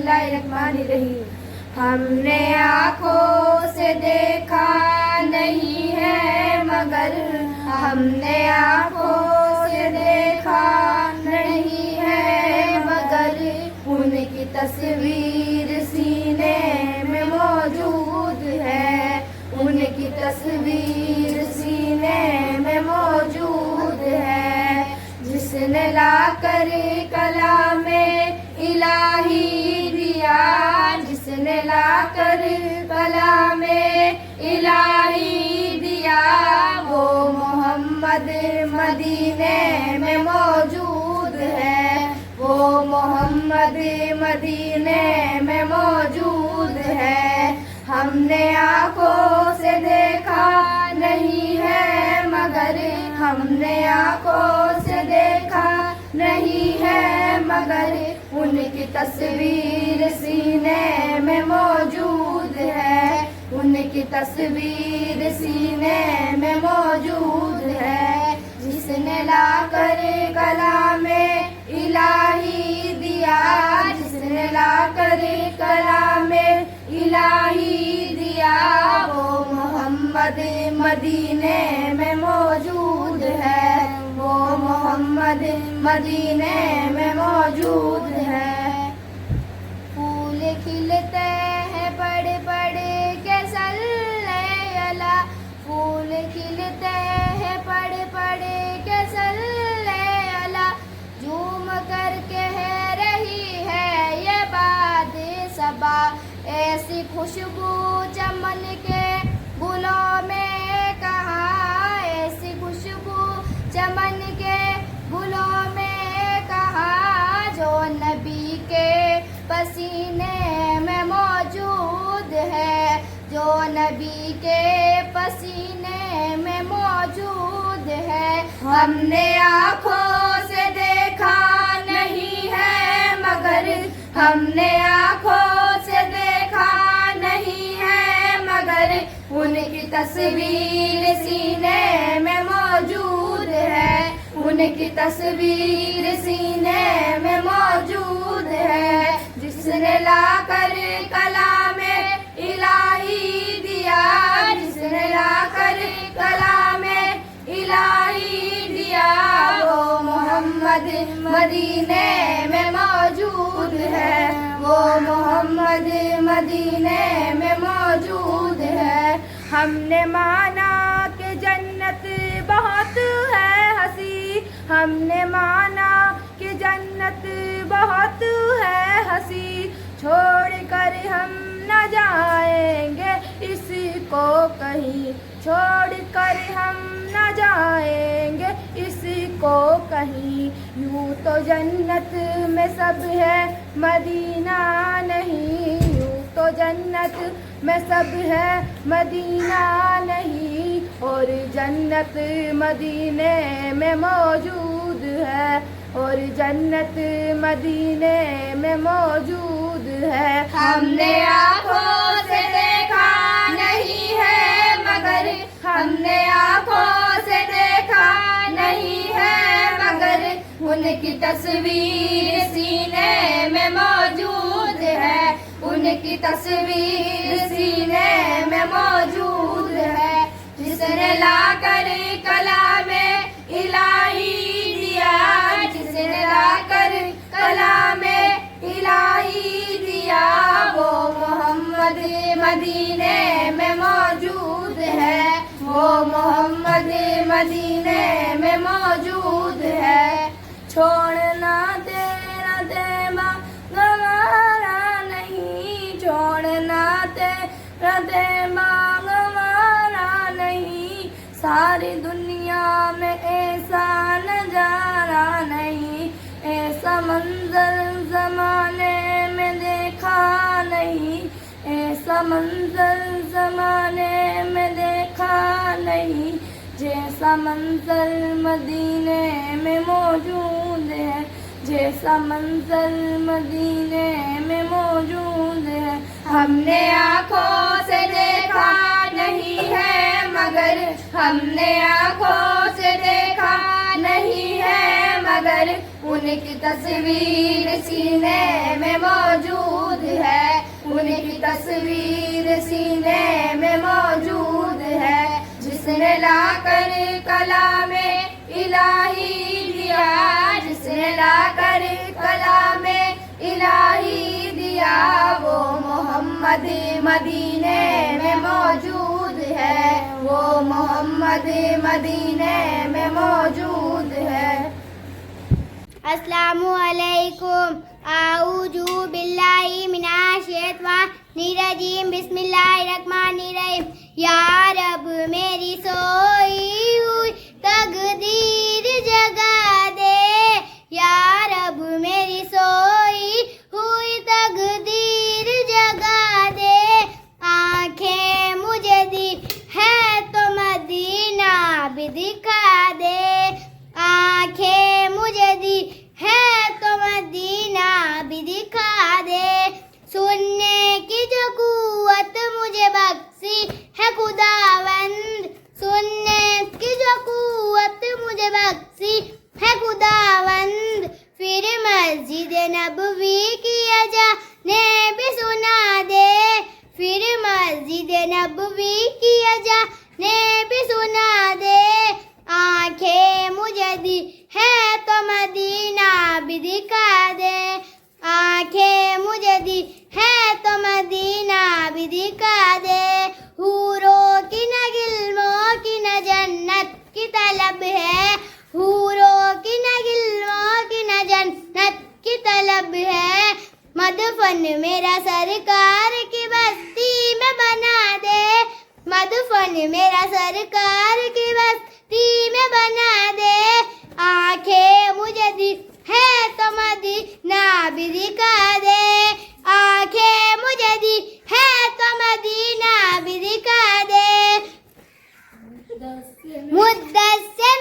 बिस्मिल्लाहिर्रहमानिर्रहीम। हमने आँखों से देखा नहीं है मगर, हमने आँखों से देखा नहीं है मगर, उनकी तस्वीर सीने में मौजूद है, उनकी तस्वीर सीने में मौजूद है। जिसने लाकर कलामे इलाही दिया, जिसने लाकर कलामे इलाही दिया, वो मोहम्मद मदीने में मौजूद है, वो मोहम्मद मदीने में मौजूद है। हमने आँखों से देखा नहीं है मगर, हमने आँखों से देखा नहीं है मगर, उनकी तस्वीर सीने में मौजूद है, उनकी तस्वीर सीने में मौजूद है। जिसने लाकर कलामे इलाही दिया, जिसने लाकर कलामे इलाही दिया, वो मोहम्मद मदीने में मौजूद है, वो मोहम्मद मदीने में मौजूद है। फूल खिलते हैं बड़े बड़े के सल्ले अला, फूल खिलते हैं बड़े बड़े के सल्ले अला, झूम कर कह रही है ये बात सबा, ऐसी खुशबू चमन के गुलों में कहाँ, ऐसी खुशबू चमन के गुलों में कहाँ, जो नबी के पसीने में मौजूद है, जो नबी के पसीने में मौजूद है। हमने आँखों से देखा नहीं है मगर, हमने आँखों से देखा नहीं है मगर, उनकी तस्वीर सीने में मौजूद है, उनकी तस्वीर सीने में मौजूद है। जिसने लाकर कलामे इलाही दिया, जिसने लाकर कलामे इलाही दिया, वो मोहम्मद मदीने में मौजूद है, वो मोहम्मद मदीने में मौजूद है। हमने माना कि जन्नत बहुत है हंसी, हमने माना कि जन्नत बहुत है हंसी, छोड़ कर हम न जाएंगे इसको कहीं, छोड़ कर हम न जाएंगे इसको कहीं। यूँ तो जन्नत में सब है मदीना नहीं, यूँ तो जन्नत में सब है मदीना नहीं, और जन्नत मदीने में मौजूद है, और जन्नत मदीने में मौजूद है। हमने आँखों से देखा नहीं है मगर, हमने आँखों से देखा नहीं है मगर, उनकी तस्वीर सीने में मौजूद है, उनकी तस्वीर सीने में मौजूद है। जिसने लाकर कलामे इलाही दिया, जिसने लाकर कलामे इलाही दिया, वो मोहम्मद मदीने में मौजूद है, वो मोहम्मद मदीने में मौजूद है। छोड़ना तेरा देवा गवारा नहीं, छोड़ना तेरा देवा गवारा नहीं, सारी दुनिया में ऐसा नजारा नहीं, ऐसा मंजर जमाने में देखा नहीं, ऐसा मंजर जमाने में देखा नहीं, जैसा मंजर मदीने में मौजूद है, जैसा मंजर मदीने में मौजूद है। हमने आँखों से देखा नहीं है मगर, हमने आँखों से देखा नहीं है मगर, उनकी तस्वीर सीने में मौजूद है, उनकी तस्वीर सीने में मौजूद है। जिसने लाकर कलामे इलाही दिया, जिसने लाकर कलामे इलाही दिया, वो मोहम्मद मदीने में मौजूद है, वो मोहम्मद मदीने में मौजूद है। अस्सलामु अलैकुम। आऊज़ु बिल्लाहि मिनाश शैतानिर रजीम। बिस्मिल्लाहिर रहमानिर रहीम। या रब मेरी सोई हुई तकदीर जगा दे, या रब मेरी सोई हुई तकदीर जगा दे। आंखें मुझे दी है तो मदीना भी दिखा दे, आंखें मुझे दी है तो मदीना भी दिखा दे। सुनने की जो कुव्वत मुझे बख्शी है खुदावंद, सुनने की जो कुव्वत मुझे बख्शी है खुदावंद। फिर मस्जिद नबवी की अजाने भी सुना दे, फिर मस्जिद नबवी की अजाने भी सुना दे। आंखें मुझे दी है तो मदीना भी दिखा दे, आंखें मुझे दी है तो मदीना भी दिखा दे। हूरों की न गिल्मों की न जन्नत की तलब है, हूरों की न गिल्मों की न जन्नत की तलब है। मदफन मेरा सरकार की बस्ती में बना दे, मदफन मेरा सरकार की बस्ती में बना दे। आंखें मुझे दी है तो मदीना भी दिखा दे, आंखें मुझे दी है तो मदीना भी दिखा दे। मुद्दस्सिर